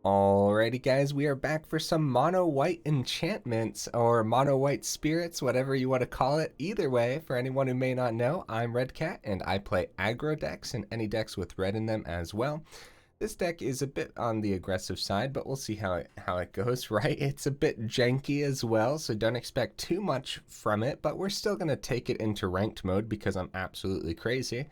Alrighty guys, we are back for some mono white enchantments or mono white spirits, whatever you want to call it. Either way, for anyone who may not know, I'm Red Cat and I play aggro decks and any decks with red in them as well. This deck is a bit on the aggressive side, but we'll see how it goes, right? It's a bit janky as well, so don't expect too much from it, but we're still going to take it into ranked mode because I'm absolutely crazy.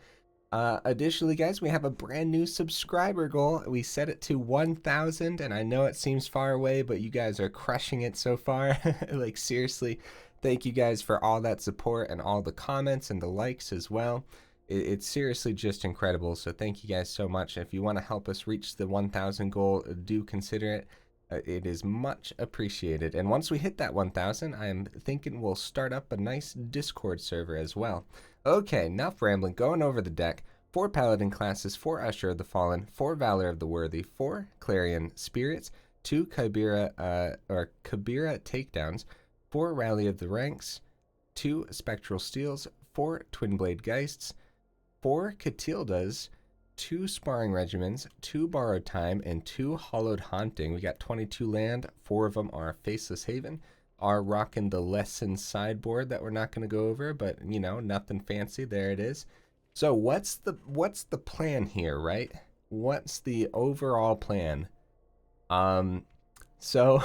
Additionally, guys, we have a brand new subscriber goal. We set it to 1,000, and I know it seems far away, but you guys are crushing it so far. Like, seriously, thank you guys for all that support and all the comments and the likes as well. It's seriously just incredible, so thank you guys so much. If you want to help us reach the 1,000 goal, do consider it. It is much appreciated. And once we hit that 1,000, I am thinking we'll start up a nice Discord server as well. Okay, enough rambling, going over the deck. 4 Paladin classes, 4 Usher of the Fallen, 4 Valor of the Worthy, 4 Clarion Spirits, 2 Kabira Takedowns, 4 Rally of the Ranks, 2 Spectral Steels, 4 Twinblade Geists, 4 Katildas, 2 Sparring Regimens, 2 Borrowed Time, and 2 Hallowed Haunting. We got 22 land, 4 of them are Faceless Haven. Are rocking the lesson sideboard that we're not going to go over, but you know, nothing fancy. There it is. So what's the plan here, right? What's the overall plan? So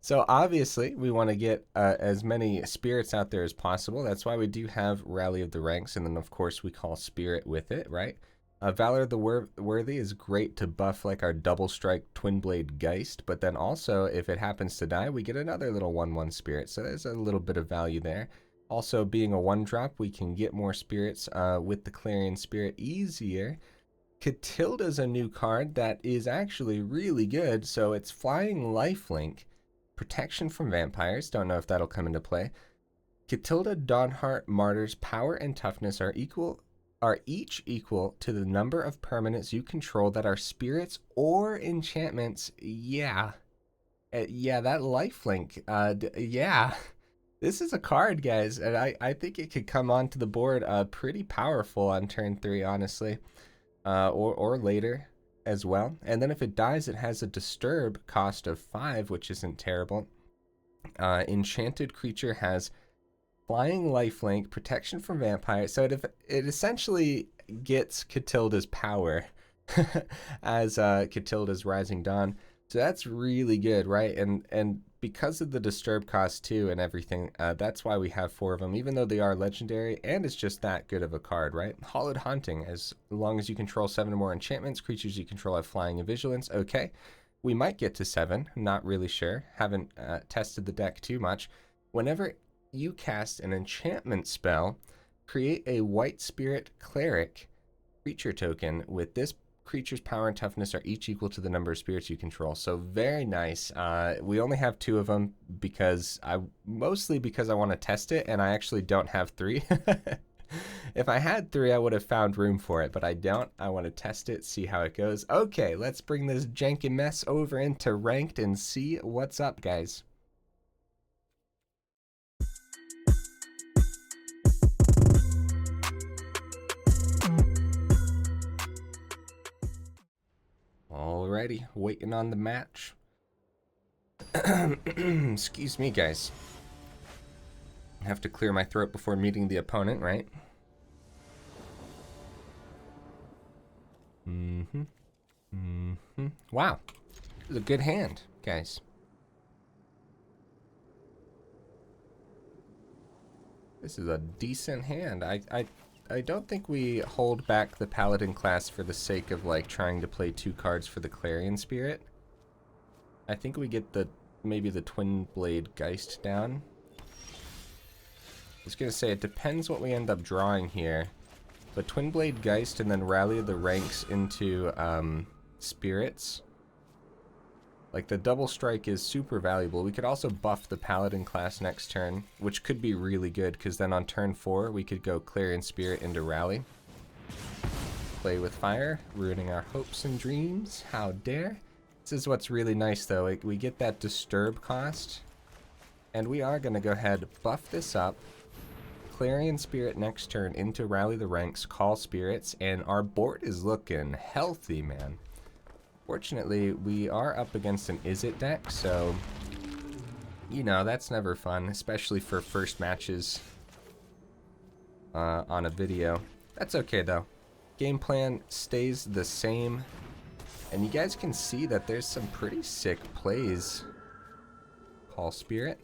so obviously we want to get as many spirits out there as possible. That's why we do have Rally of the Ranks, and then of course we call Spirit with it, right? Valor of the Worthy is great to buff like our double strike Twinblade Geist, but then also if it happens to die, we get another little 1/1 spirit, so there's a little bit of value there. Also, being a 1-drop, we can get more spirits with the Clarion Spirit easier. Katilda's a new card that is actually really good, so it's Flying Lifelink, protection from vampires, don't know if that'll come into play. Katilda, Dawnhart, Martyr's power and toughness are each equal to the number of permanents you control that are spirits or enchantments. Yeah, that lifelink. Yeah, this is a card, guys, and I think it could come onto the board pretty powerful on turn 3, honestly, or later as well. And then if it dies, it has a disturb cost of 5, which isn't terrible. Enchanted creature has Flying Lifelink, protection from vampires, so it essentially gets Katilda's power as Katilda's Rising Dawn. So that's really good, right? And because of the disturb cost too and everything, that's why we have 4 of them, even though they are legendary, and it's just that good of a card, right? Hallowed Haunting, as long as you control 7 or more enchantments, creatures you control have flying and vigilance. Okay, we might get to 7, not really sure. Haven't tested the deck too much. Whenever you cast an enchantment spell, create a white spirit cleric creature token with this creature's power and toughness are each equal to the number of spirits you control. So very nice. We only have 2 of them mostly because I want to test it, and I actually don't have 3. If I had 3, I would have found room for it, but I don't. I want to test it, see how it goes. Okay, let's bring this janky mess over into ranked and see what's up, guys. Alrighty, waiting on the match. Excuse me, guys. I have to clear my throat before meeting the opponent, right? Wow, this is a good hand, guys. This is a decent hand. I don't think we hold back the Paladin class for the sake of like trying to play 2 cards for the Clarion Spirit. I think we get maybe the Twinblade Geist down. I was gonna say it depends what we end up drawing here, but Twinblade Geist and then Rally the Ranks into spirits. Like the double strike is super valuable. We could also buff the Paladin class next turn, which could be really good because then on turn 4 we could go Clarion Spirit into Rally. Play with fire, ruining our hopes and dreams. How dare. This is what's really nice though. Like, we get that disturb cost, and we are going to go ahead, buff this up, Clarion Spirit next turn into Rally the Ranks, call spirits, and our board is looking healthy, man. Fortunately, we are up against an Is-It deck, so, you know, that's never fun, especially for first matches on a video. That's okay, though. Game plan stays the same, and you guys can see that there's some pretty sick plays. Call Spirit.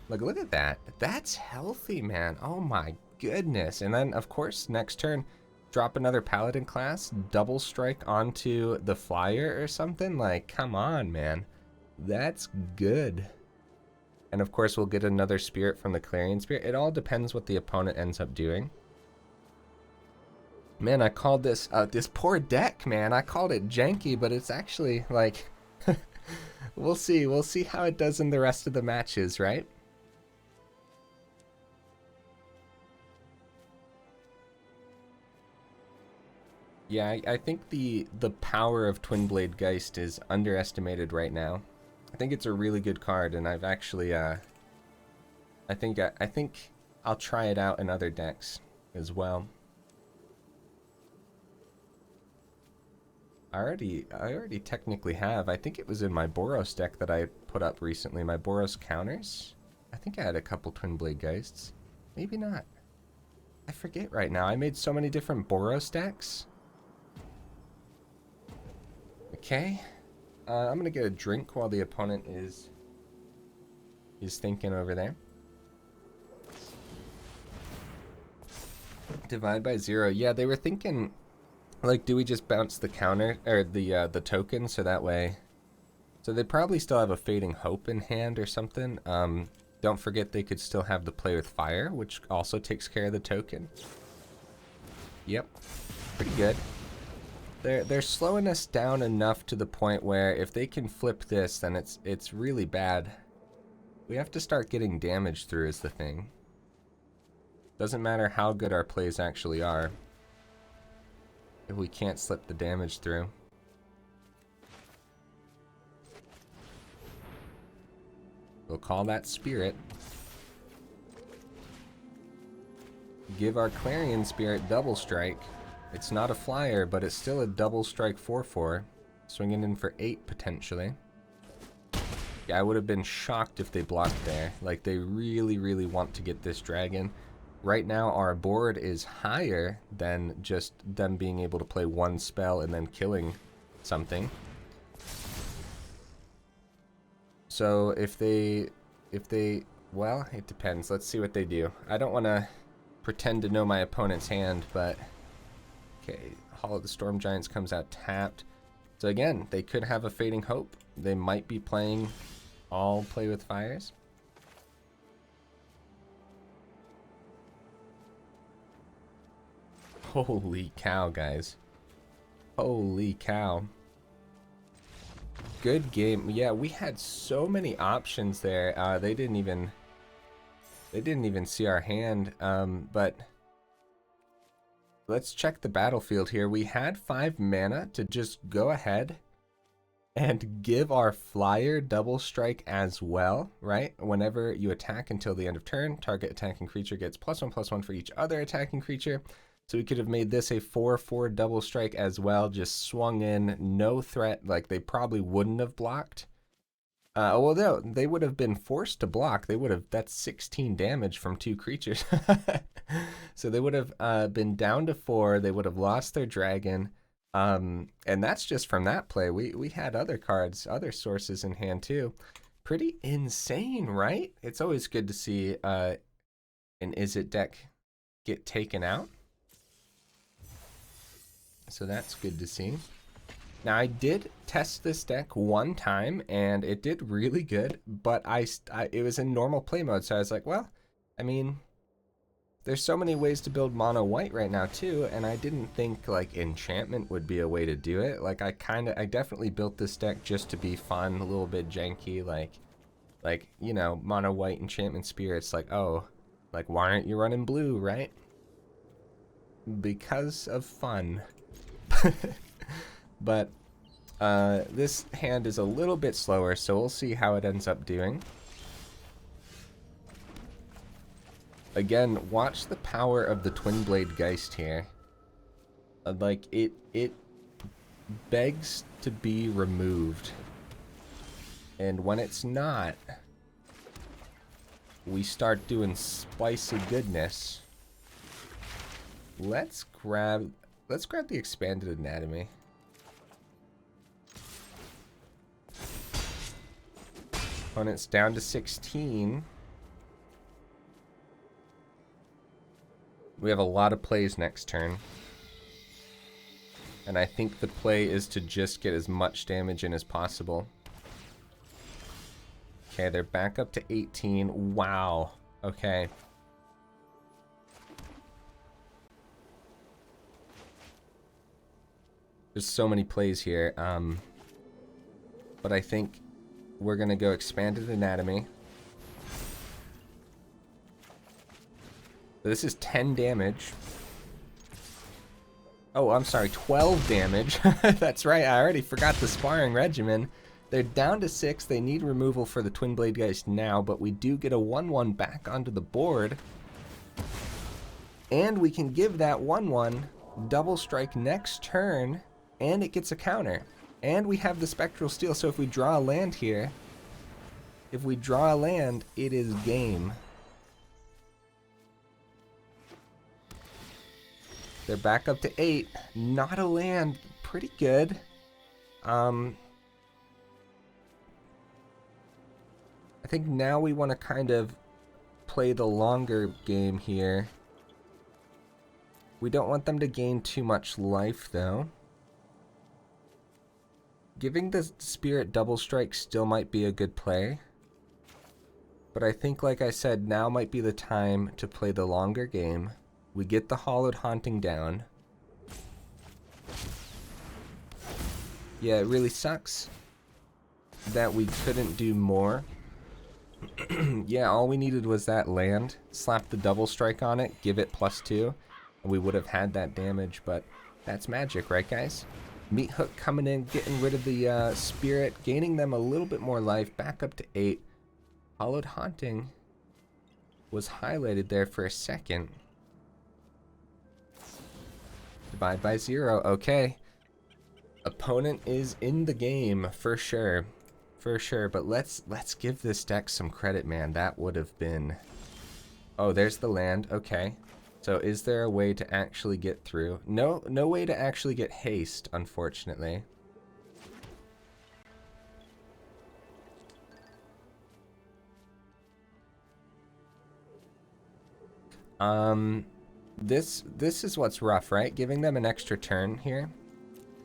Look at that. That's healthy, man. Oh my goodness. And then, of course, next turn, drop another Paladin Class, double strike onto the flyer or something. Like, come on, man. That's good. And of course, we'll get another Spirit from the Clarion Spirit. It all depends what the opponent ends up doing. Man, I called this, this poor deck, man. I called it janky, but it's actually, like, we'll see. We'll see how it does in the rest of the matches, right? Yeah, I think the power of Twinblade Geist is underestimated right now. I think it's a really good card, and I've actually, I think I'll try it out in other decks as well. I already technically have. I think it was in my Boros deck that I put up recently. My Boros counters. I think I had a couple Twinblade Geists. Maybe not. I forget right now. I made so many different Boros decks. Okay. I'm gonna get a drink while the opponent is thinking over there. Divide by 0. Yeah, they were thinking, like, do we just bounce the counter or the token so that way? So they probably still have a Fading Hope in hand or something. Don't forget they could still have the Play with Fire, which also takes care of the token. Yep, pretty good. They're slowing us down enough to the point where if they can flip this, then it's really bad. We have to start getting damage through is the thing. Doesn't matter how good our plays actually are if we can't slip the damage through. We'll call that Spirit. Give our Clarion Spirit double strike. It's not a flyer, but it's still a double strike 4/4. Swinging in for 8 potentially. Yeah, I would have been shocked if they blocked there. Like, they really, really want to get this dragon. Right now, our board is higher than just them being able to play one spell and then killing something. So if they, well, it depends. Let's see what they do. I don't want to pretend to know my opponent's hand, but okay, Hall of the Storm Giants comes out tapped. So again, they could have a Fading Hope. They might be playing all Play with Fires. Holy cow, guys. Holy cow. Good game. Yeah, we had so many options there. They didn't even see our hand. But let's check the battlefield here. We had 5 mana to just go ahead and give our flyer double strike as well, right? Whenever you attack until the end of turn, target attacking creature gets +1/+1 for each other attacking creature. So we could have made this a 4/4 double strike as well, just swung in, no threat. Like, they probably wouldn't have blocked. Well, no, they would have been forced to block. They would have, that's 16 damage from 2 creatures. So they would have been down to 4. They would have lost their dragon. And that's just from that play. We had other cards, other sources in hand too. Pretty insane, right? It's always good to see an Is-It deck get taken out. So that's good to see. Now, I did test this deck one time, and it did really good, but it was in normal play mode, so I was like, well, I mean, there's so many ways to build mono white right now, too, and I didn't think, like, enchantment would be a way to do it. Like, I definitely built this deck just to be fun, a little bit janky, like, you know, mono white enchantment spirits, like, oh, like, why aren't you running blue, right? Because of fun. But this hand is a little bit slower, so we'll see how it ends up doing. Again, watch the power of the Twinblade Geist here. Like, it begs to be removed. And when it's not, we start doing spicy goodness. Let's grab the expanded anatomy. Opponent's down to 16. We have a lot of plays next turn. And I think the play is to just get as much damage in as possible. Okay, they're back up to 18. Wow. Okay. There's so many plays here. But I think we're going to go expanded anatomy. This is 10 damage. Oh, I'm sorry, 12 damage. That's right, I already forgot the Sparring Regimen. They're down to 6. They need removal for the Twinblade Geist now, but we do get a 1/1 back onto the board. And we can give that 1/1 double strike next turn, and it gets a counter. And we have the Spectral Steel, so if we draw a land here, it is game. They're back up to 8. Not a land. Pretty good. I think now we want to kind of play the longer game here. We don't want them to gain too much life, though. Giving the Spirit double strike still might be a good play. But I think, like I said, now might be the time to play the longer game. We get the Hallowed Haunting down. Yeah, it really sucks that we couldn't do more. Yeah, all we needed was that land. Slap the double strike on it, give it +2, and we would have had that damage, but that's magic, right guys? Meat Hook coming in, getting rid of the Spirit, gaining them a little bit more life, back up to 8. Hallowed Haunting was highlighted there for a second. Divide by 0, okay. Opponent is in the game, for sure. For sure, but let's give this deck some credit, man. That would have been... Oh, there's the land, okay. So is there a way to actually get through? No way to actually get haste, unfortunately. This is what's rough, right? Giving them an extra turn here,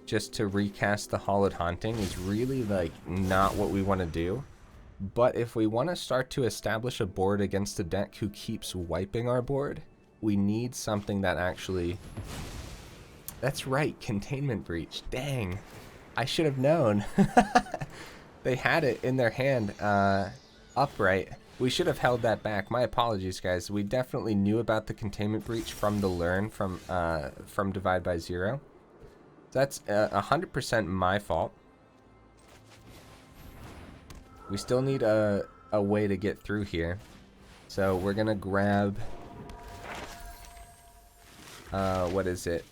just to recast the Hallowed Haunting, is really, like, not what we want to do. But if we want to start to establish a board against a deck who keeps wiping our board, we need something that actually... That's right, Containment Breach. Dang. I should have known. They had it in their hand upright. We should have held that back. My apologies, guys. We definitely knew about the Containment Breach from the learn from Divide by 0. That's 100% my fault. We still need a way to get through here. So we're going to grab... what is it?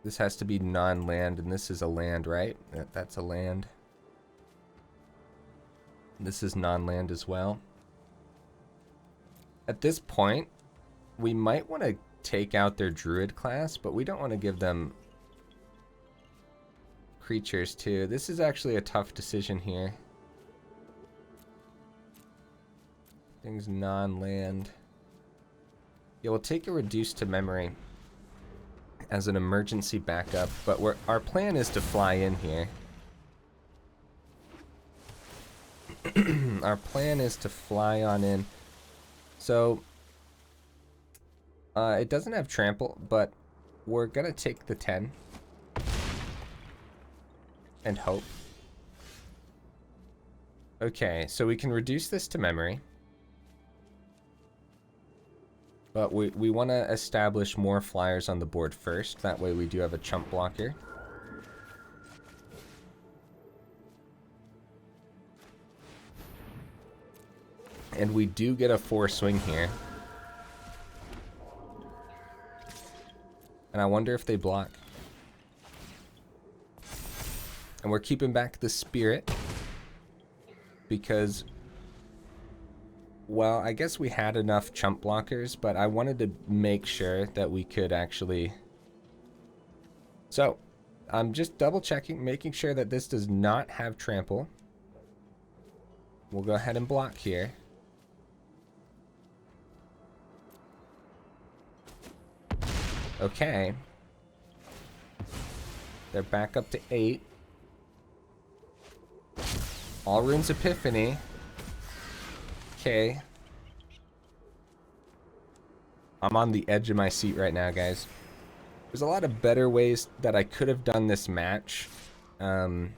This has to be non-land, and this is a land, right? That's a land. This is non-land as well. At this point, we might want to take out their Druid class, but we don't want to give them creatures too. This is actually a tough decision here. Things non-land. Yeah, we'll take a reduced to memory as an emergency backup, but our plan is to fly in here. Our plan is to fly on in. So, it doesn't have trample, but we're gonna take the 10 and hope. Okay, so we can reduce this to memory. But we want to establish more flyers on the board first. That way we do have a chump blocker. And we do get a 4 swing here. And I wonder if they block. And we're keeping back the Spirit because, well, I guess we had enough chump blockers, but I wanted to make sure that we could actually... So, I'm just double checking, making sure that this does not have trample. We'll go ahead and block here. Okay. They're back up to 8. All runes Epiphany. Okay. I'm on the edge of my seat right now, guys. There's a lot of better ways that I could have done this match. Yep,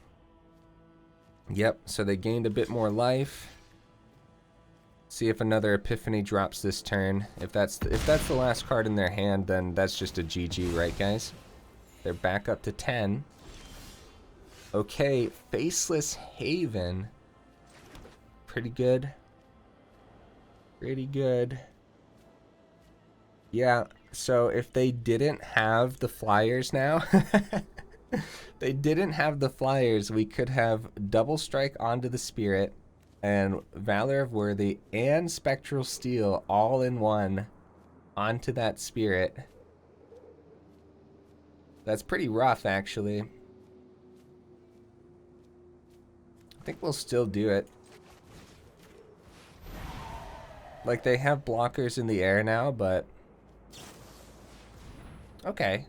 so they gained a bit more life. See if another Epiphany drops this turn. If that's the last card in their hand, then that's just a GG, right, guys? They're back up to 10. Okay, Faceless Haven. Pretty good. Pretty good. Yeah, so if they didn't have the flyers now, they didn't have the flyers, we could have double strike onto the Spirit and Valor of Worthy and Spectral Steel all in one onto that Spirit. That's pretty rough, actually. I think we'll still do it. Like, they have blockers in the air now, but... Okay.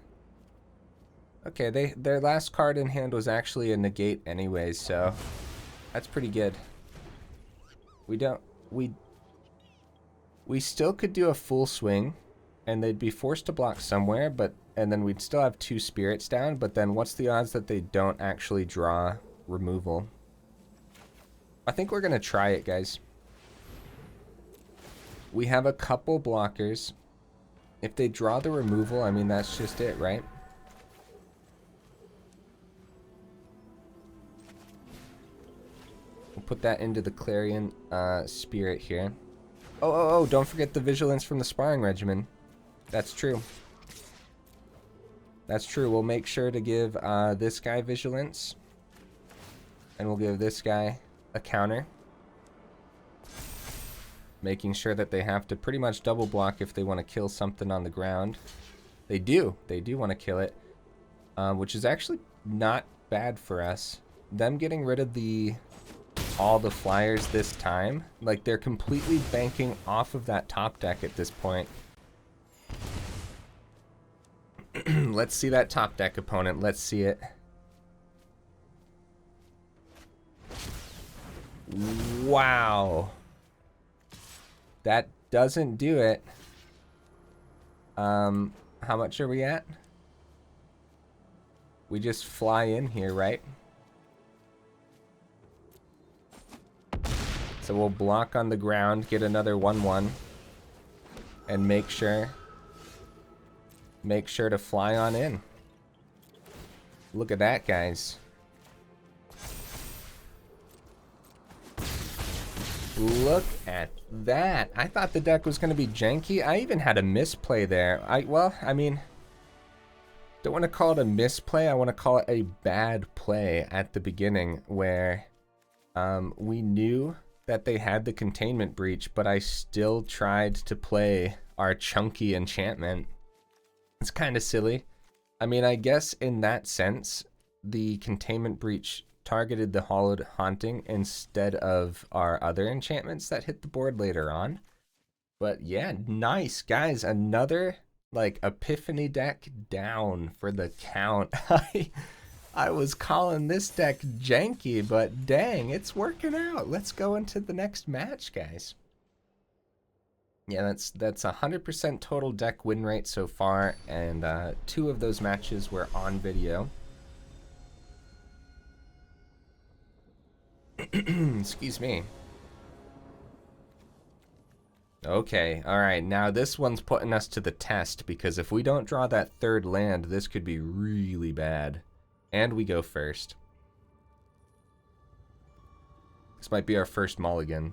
Okay, their last card in hand was actually a negate anyways, so... That's pretty good. We still could do a full swing, and they'd be forced to block somewhere, and then we'd still have 2 spirits down, but then what's the odds that they don't actually draw removal? I think we're gonna try it, guys. We have a couple blockers. If they draw the removal, I mean, that's just it, right? We'll put that into the Clarion Spirit here. Oh, don't forget the Vigilance from the Sparring Regimen. That's true. That's true. We'll make sure to give this guy Vigilance. And we'll give this guy a counter. Making sure that they have to pretty much double block if they want to kill something on the ground. They do. They do want to kill it. Which is actually not bad for us. Them getting rid of all the flyers this time. Like, they're completely banking off of that top deck at this point. Let's see that top deck opponent. Let's see it. Wow. That doesn't do it. How much are we at? We just fly in here, right? So we'll block on the ground, get another 1/1, and make sure to fly on in. Look at that, guys. Look at that. I thought the deck was going to be janky. I even had a misplay there. Well, I mean, don't want to call it a misplay. I want to call it a bad play at the beginning where we knew that they had the containment breach, but I still tried to play our chunky enchantment. It's kind of silly. I mean, I guess in that sense, the containment breach targeted the Hallowed Haunting instead of our other enchantments that hit the board later on. But yeah, nice, guys. Another, like, Epiphany deck down for the count. I was calling this deck janky, but dang, it's working out. Let's go into the next match, guys. Yeah, that's 100% total deck win rate so far, and 2 of those matches were on video. Excuse me. Okay, alright, now this one's putting us to the test, because if we don't draw that 3rd land, this could be really bad. And we go first. This might be our first mulligan.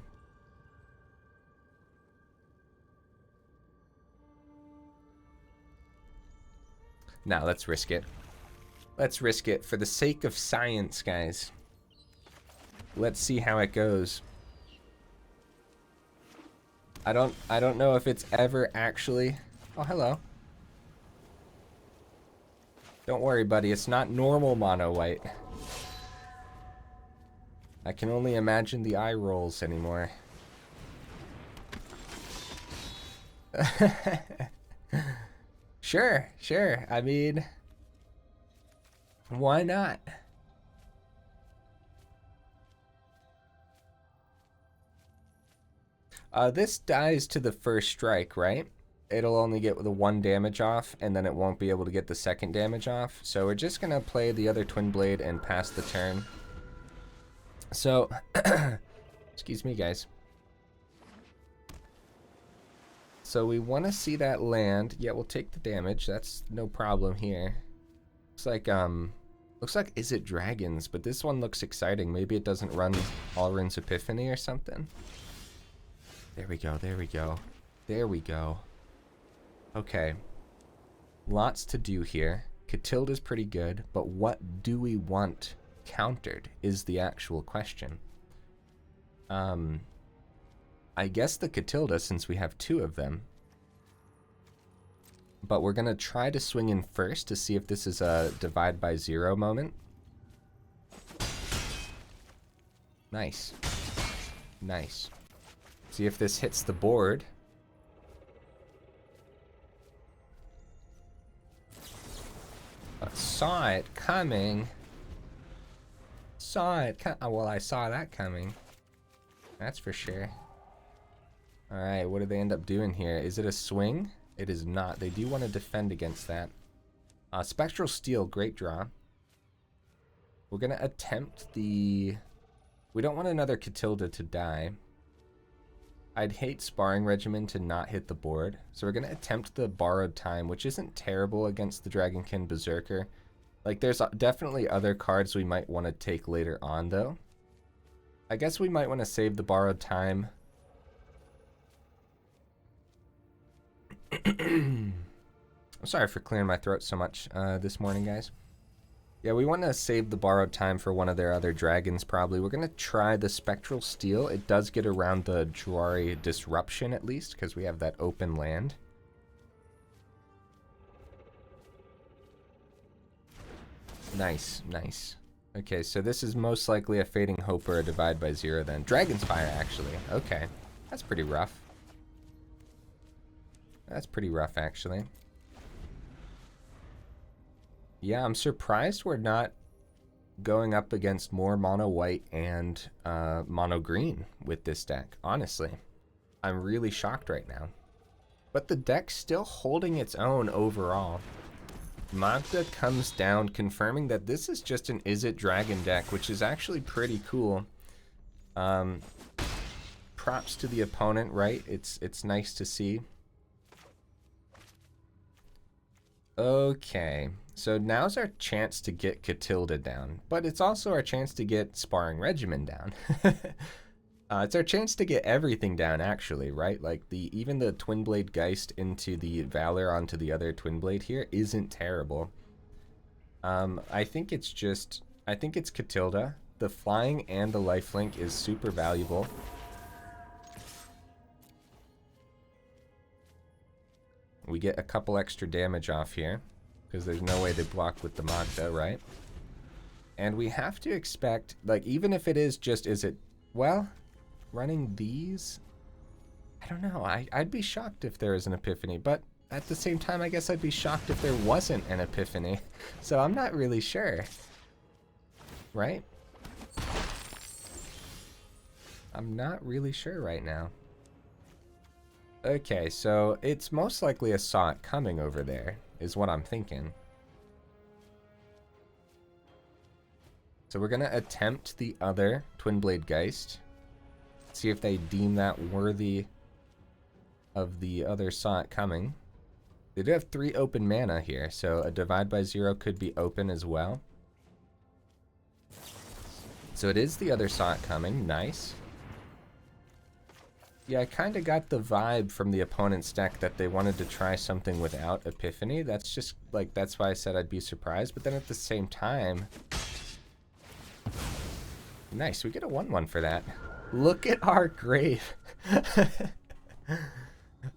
Now, let's risk it. Let's risk it for the sake of science, guys. Let's see how it goes. I don't know if it's ever actually... Oh, hello. Don't worry, buddy. It's not normal mono white. I can only imagine the eye rolls anymore. Sure, sure. I mean, why not? This dies to the first strike, right? It'll only get the 1 damage off, and then it won't be able to get the 2nd damage off. So we're just gonna play the other Twinblade and pass the turn. So, excuse me, guys. So we want to see that land. Yeah, we'll take the damage. That's no problem here. Looks like Is It Dragons, but this one looks exciting. Maybe it doesn't run Alrund's Epiphany or something. There we go, there we go. There we go. Okay. Lots to do here. Katilda's pretty good, but what do we want countered is the actual question. I guess the Katilda, since we have 2 of them. But we're going to try to swing in first to see if this is a divide by 0 moment. Nice. Nice. See if this hits the board. Saw it coming. Saw it well, I saw that coming. That's for sure. Alright, what do they end up doing here? Is it a swing? It is not. They do want to defend against that. Spectral Steel, great draw. We're going to attempt the... We don't want another Katilda to die. I'd hate Sparring Regimen to not hit the board. So we're going to attempt the Borrowed Time, which isn't terrible against the Dragonkin Berserker. Like, there's definitely other cards we might want to take later on, though. I guess we might want to save the Borrowed Time. I'm sorry for clearing my throat so much this morning, guys. Yeah, we want to save the Borrowed Time for one of their other dragons, probably. We're going to try the Spectral Steel. It does get around the Jwari Disruption, at least, because we have that open land. Nice, nice. Okay, so this is most likely a Fading Hope or a Divide by 0 then. Dragon's Fire, actually. Okay, that's pretty rough. That's pretty rough, actually. Yeah, I'm surprised we're not going up against more mono white and mono green with this deck, honestly. I'm really shocked right now. But the deck's still holding its own overall. Magda comes down, confirming that this is just an Is It Dragon deck, which is actually pretty cool. Props to the opponent, right? It's nice to see. Okay, so now's our chance to get Katilda down, but it's also our chance to get Sparring Regimen down. It's our chance to get everything down, actually, right? Like, even the Twinblade Geist into the Valor onto the other Twinblade here isn't terrible. I think it's Katilda. The flying and the lifelink is super valuable. We get a couple extra damage off here, because there's no way they block with the Magda, right? And we have to expect, like, even if it is just, well, running these? I don't know. I'd be shocked if there was an Epiphany, but at the same time, I guess I'd be shocked if there wasn't an Epiphany. So I'm not really sure, right? I'm not really sure right now. Okay, so it's most likely a Saw It Coming over there, is what I'm thinking. So we're going to attempt the other Twinblade Geist. See if they deem that worthy of the other Saw It Coming. They do have 3 open mana here, so a Divide by 0 could be open as well. So it is the other Saw It Coming. Nice. Yeah, I kind of got the vibe from the opponent's deck that they wanted to try something without Epiphany. That's just, like, that's why I said I'd be surprised. But then at the same time... Nice, we get a 1/1 for that. Look at our grave.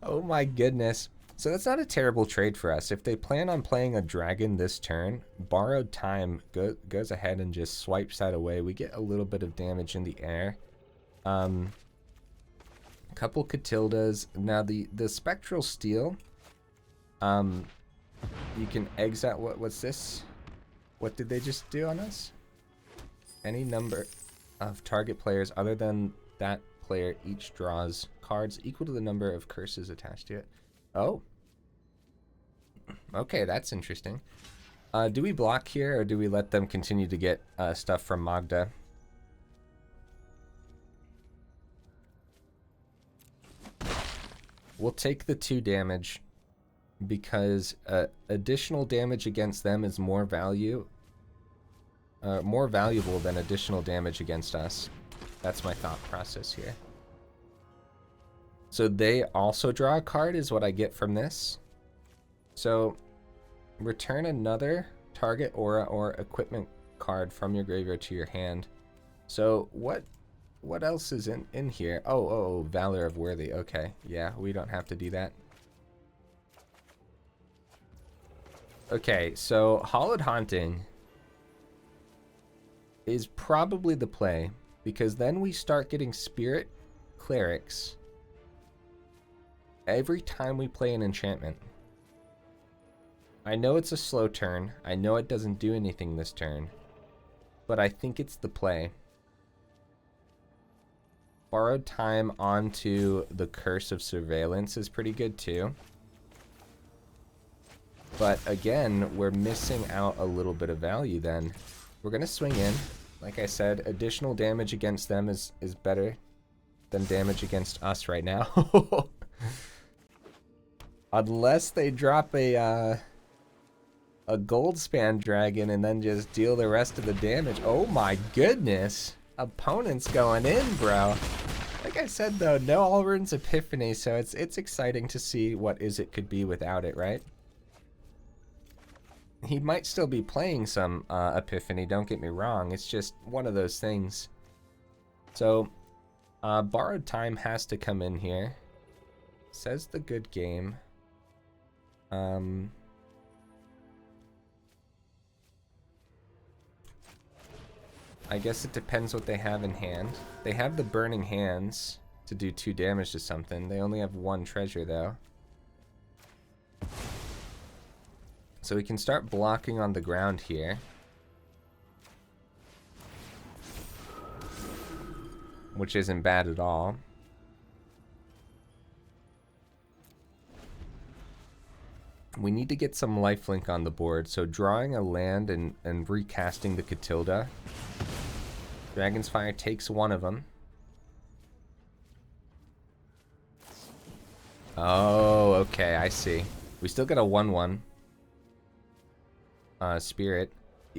Oh my goodness. So that's not a terrible trade for us. If they plan on playing a dragon this turn, Borrowed Time goes ahead and just swipes that away. We get a little bit of damage in the air. Couple Katildas. Now the Spectral Steel, you can exile. What's this? What did they just do on us? Any number of target players other than that player each draws cards equal to the number of curses attached to it. Oh. Okay, that's interesting. Do we block here, or do we let them continue to get stuff from Magda? We'll take the 2 damage because additional damage against them is more valuable than additional damage against us. That's my thought process here. So they also draw a card is what I get from this. So return another target aura or equipment card from your graveyard to your hand. So what else is in here? Oh, Valor of Worthy. Okay, yeah, we don't have to do that. Okay, so Hallowed Haunting is probably the play, because then we start getting Spirit Clerics every time we play an enchantment. I know it's a slow turn. I know it doesn't do anything this turn, but I think it's the play. Borrowed Time onto the Curse of Surveillance is pretty good too. But again, we're missing out a little bit of value then. We're going to swing in. Like I said, additional damage against them is better than damage against us right now. Unless they drop a Goldspan Dragon and then just deal the rest of the damage. Oh my goodness. Opponent's going in, bro. Like I said, though, no Alrund's Epiphany, so it's exciting to see what it could be without it, right? He might still be playing some Epiphany, don't get me wrong. It's just one of those things. So, Borrowed Time has to come in here. Says the good game. I guess it depends what they have in hand. They have the Burning Hands to do 2 damage to something. They only have 1 treasure, though. So we can start blocking on the ground here. Which isn't bad at all. We need to get some lifelink on the board, so drawing a land and recasting the Katilda. Dragon's Fire takes 1 of them. Oh, okay, I see. We still got a 1/1. Spirit.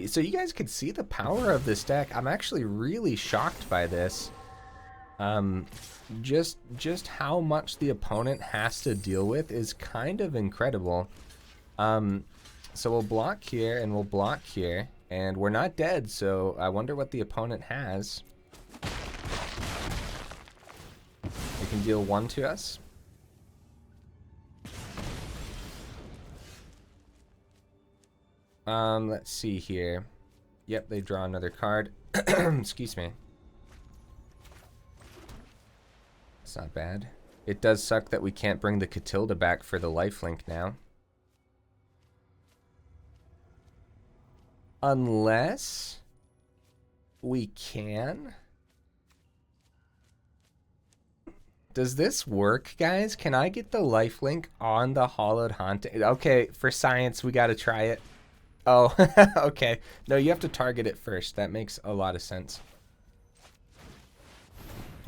So you guys can see the power of this deck. I'm actually really shocked by this. Just how much the opponent has to deal with is kind of incredible. So we'll block here and we'll block here, and we're not dead, so I wonder what the opponent has. They can deal 1 to us. Let's see here. Yep, they draw another card. Excuse me. It's not bad. It does suck that we can't bring the Katilda back for the lifelink now. Unless we can. Does this work, guys? Can I get the lifelink on the Hallowed Haunting? Okay, for science, we gotta try it. Oh, okay. No, you have to target it first. That makes a lot of sense.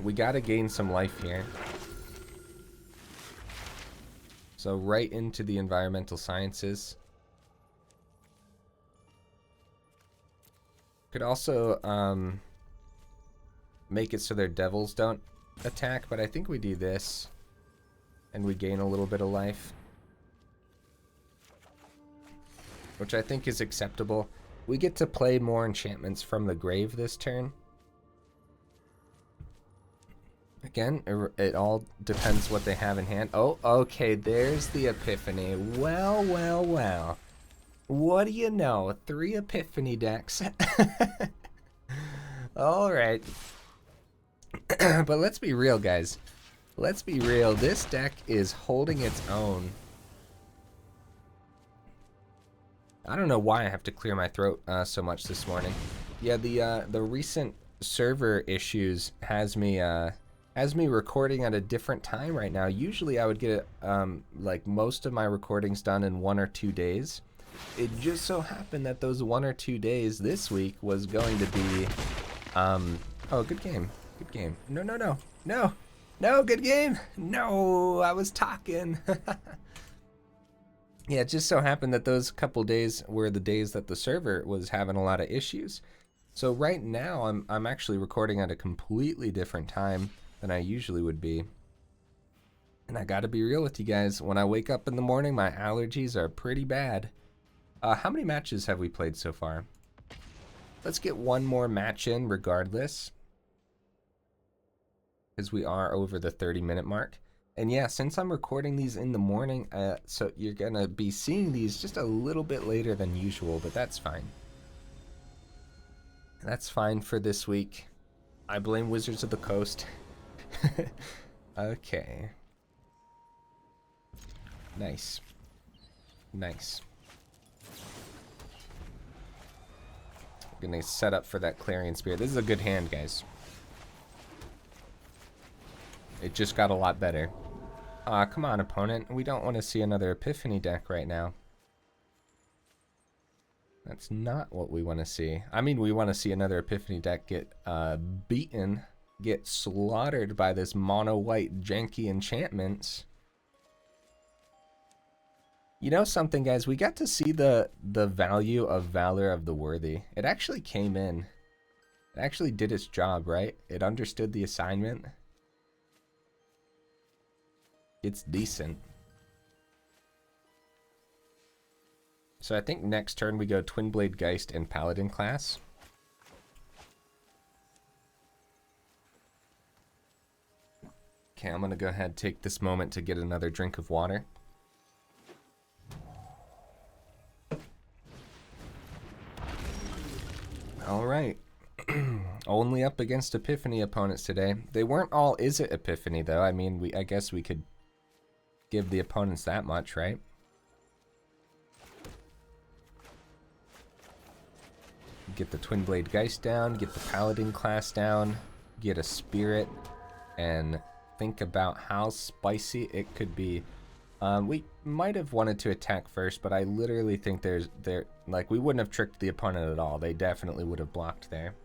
We gotta gain some life here. So right into the environmental sciences. Could also make it so their devils don't attack, but I think we do this, and we gain a little bit of life, which I think is acceptable. We get to play more enchantments from the grave this turn. Again, it all depends what they have in hand. Oh, okay, there's the Epiphany. Well, well, well. What do you know? 3 Epiphany decks. All right. But let's be real, guys. Let's be real. This deck is holding its own. I don't know why I have to clear my throat so much this morning. Yeah, the recent server issues has me recording at a different time right now. Usually I would get like most of my recordings done in 1 or 2 days. It just so happened that those 1 or 2 days this week was going to be oh, good game. Good game. No, no, no. No. No, good game. No, I was talking. Yeah, it just so happened that those couple days were the days that the server was having a lot of issues. So right now I'm actually recording at a completely different time than I usually would be. And I gotta be real with you guys, when I wake up in the morning, my allergies are pretty bad. How many matches have we played so far? Let's get one more match in regardless, because we are over the 30-minute mark. And yeah, since I'm recording these in the morning, so you're gonna be seeing these just a little bit later than usual, but that's fine. That's fine for this week. I blame Wizards of the Coast. Okay. Nice. Nice. We're gonna set up for that Clarion Spirit. This is a good hand, guys. It just got a lot better. Aw, come on, opponent. We don't want to see another Epiphany deck right now. That's not what we want to see. I mean, we want to see another Epiphany deck get beaten, get slaughtered by this mono-white janky enchantments. You know something, guys? We got to see the value of Valor of the Worthy. It actually came in. It actually did its job, right? It understood the assignment. It's decent. So I think next turn we go Twinblade Geist and Paladin Class. Okay, I'm gonna go ahead and take this moment to get another drink of water. Alright. Only up against Epiphany opponents today. They weren't all Is It Epiphany though. I mean, I guess we could give the opponents that much, right? Get the Twinblade Geist down, get the Paladin Class down, get a Spirit, and think about how spicy it could be. We might have wanted to attack first, but I literally think like, we wouldn't have tricked the opponent at all. They definitely would have blocked there.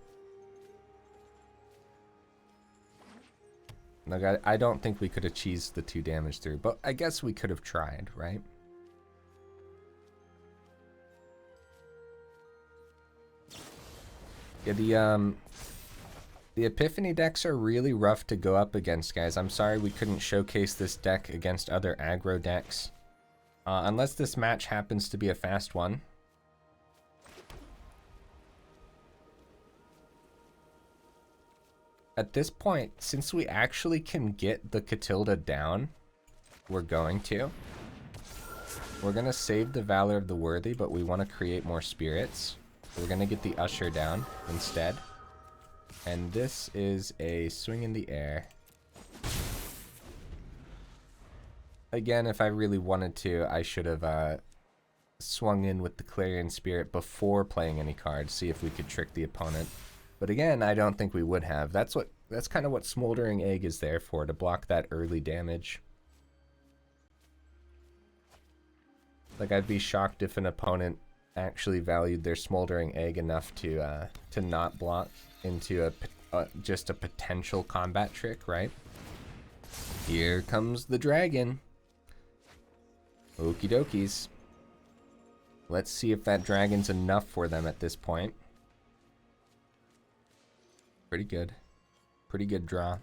Like, I don't think we could have cheesed the 2 damage through, but I guess we could have tried, right? Yeah, the Epiphany decks are really rough to go up against, guys. I'm sorry we couldn't showcase this deck against other aggro decks. Unless this match happens to be a fast one. At this point, since we actually can get the Katilda down, we're going to. We're going to save the Valor of the Worthy, but we want to create more spirits. We're going to get the Usher down instead. And this is a swing in the air. Again, if I really wanted to, I should have swung in with the Clarion Spirit before playing any cards, see if we could trick the opponent. But again, I don't think we would have. That's kind of what Smoldering Egg is there for, to block that early damage. Like, I'd be shocked if an opponent actually valued their Smoldering Egg enough to not block into just a potential combat trick, right? Here comes the dragon. Okie dokies. Let's see if that dragon's enough for them at this point. Pretty good. Pretty good draw.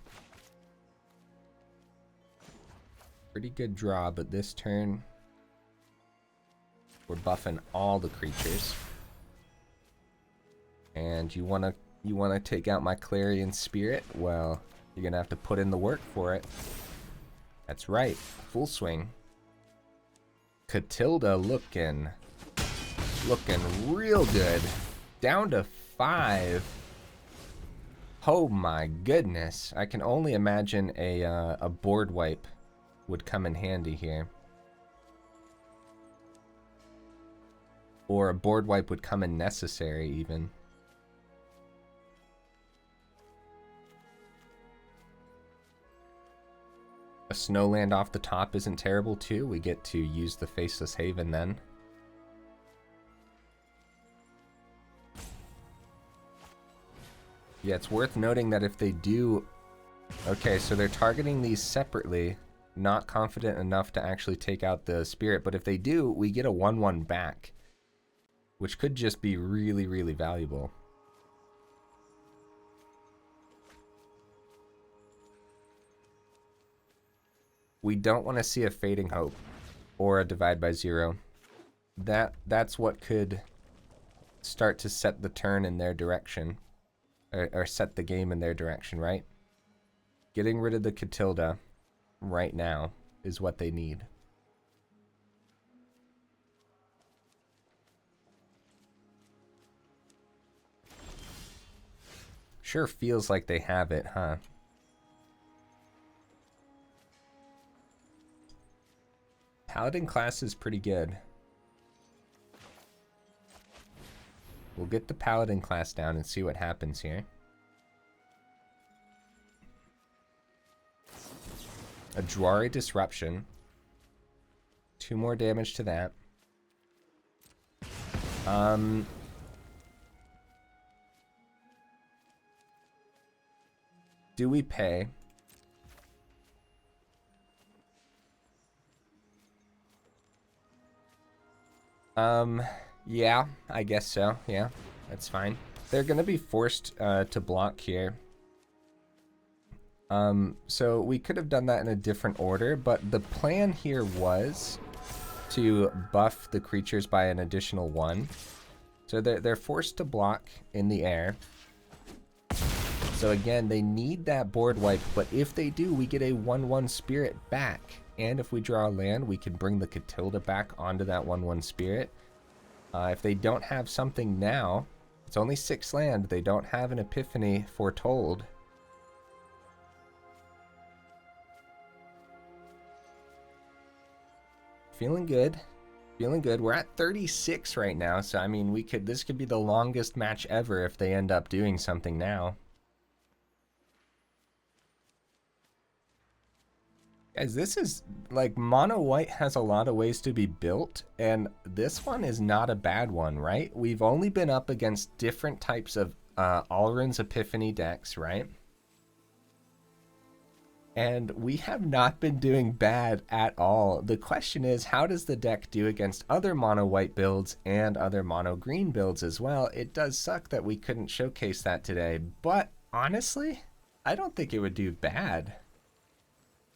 Pretty good draw, but this turn we're buffing all the creatures. And you wanna take out my Clarion Spirit? Well, you're gonna have to put in the work for it. That's right, full swing. Katilda looking real good. Down to 5. Oh my goodness! I can only imagine a board wipe would come in handy here. Or a board wipe would come in necessary, even. A snowland off the top isn't terrible too. We get to use the Faceless Haven then. Yeah, it's worth noting that if they do... Okay, so they're targeting these separately. Not confident enough to actually take out the spirit, but if they do, we get a 1/1 back. Which could just be really, really valuable. We don't want to see a Fading Hope or a Divide by Zero. That's what could start to set the turn in their direction. Or set the game in their direction, right? Getting rid of the Katilda right now is what they need. Sure feels like they have it, huh? Paladin Class is pretty good. We'll get the Paladin Class down and see what happens here. A Drawry Disruption. 2 more damage to that. Do we pay? Yeah, I guess so. Yeah, that's fine. They're gonna be forced to block here. So we could have done that in a different order, but the plan here was to buff the creatures by an additional 1. So they're forced to block in the air. So again, they need that board wipe, but if they do, we get a 1/1 spirit back. And if we draw a land, we can bring the Katilda back onto that 1/1 spirit. If they don't have something now, it's only 6 land, they don't have an Epiphany Foretold. Feeling good. Feeling good. We're at 36 right now, so I mean, this could be the longest match ever if they end up doing something now. Guys, this is, like, mono white has a lot of ways to be built, and this one is not a bad one, right? We've only been up against different types of Alrund's Epiphany decks, right? And we have not been doing bad at all. The question is, how does the deck do against other mono white builds and other mono green builds as well? It does suck that we couldn't showcase that today, but honestly, I don't think it would do bad.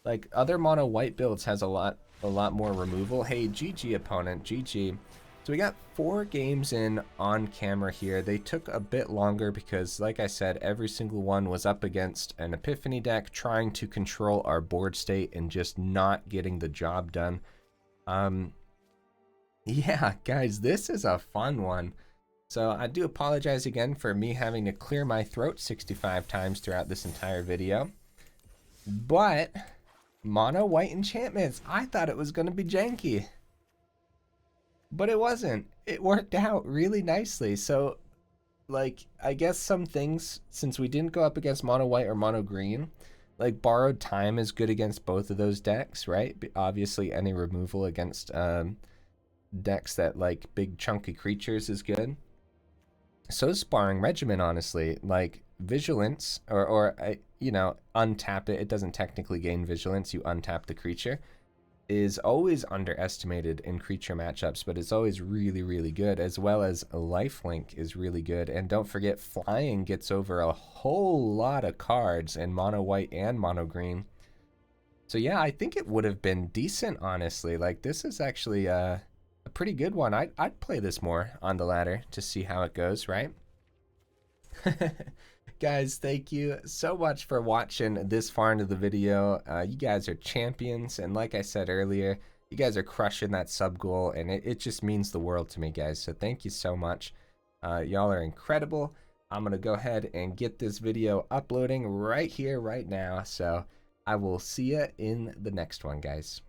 Like, other mono white builds has a lot more removal. Hey, GG opponent, GG. So we got 4 games in on camera here. They took a bit longer because, like I said, every single one was up against an Epiphany deck trying to control our board state and just not getting the job done. Yeah, guys, this is a fun one. So I do apologize again for me having to clear my throat 65 times throughout this entire video. But mono white enchantments, I thought it was going to be janky. But it wasn't. It worked out really nicely. So, like, I guess some things, since we didn't go up against mono white or mono green, like Borrowed Time is good against both of those decks, right? Obviously, any removal against decks that like big chunky creatures is good. So is Sparring Regimen, honestly. Like, Vigilance, or you know, untap it. It doesn't technically gain Vigilance. You untap the creature. Is always underestimated in creature matchups, but it's always really, really good, as well as Lifelink is really good. And don't forget, Flying gets over a whole lot of cards in mono white and mono green. So yeah, I think it would have been decent, honestly. Like, this is actually a pretty good one. I'd play this more on the ladder to see how it goes, right? Guys, thank you so much for watching this far into the video. You guys are champions, and like I said earlier, you guys are crushing that sub goal, and it just means the world to me, guys. So thank you so much. Y'all are incredible. I'm gonna go ahead and get this video uploading right here, right now. So I will see you in the next one, guys.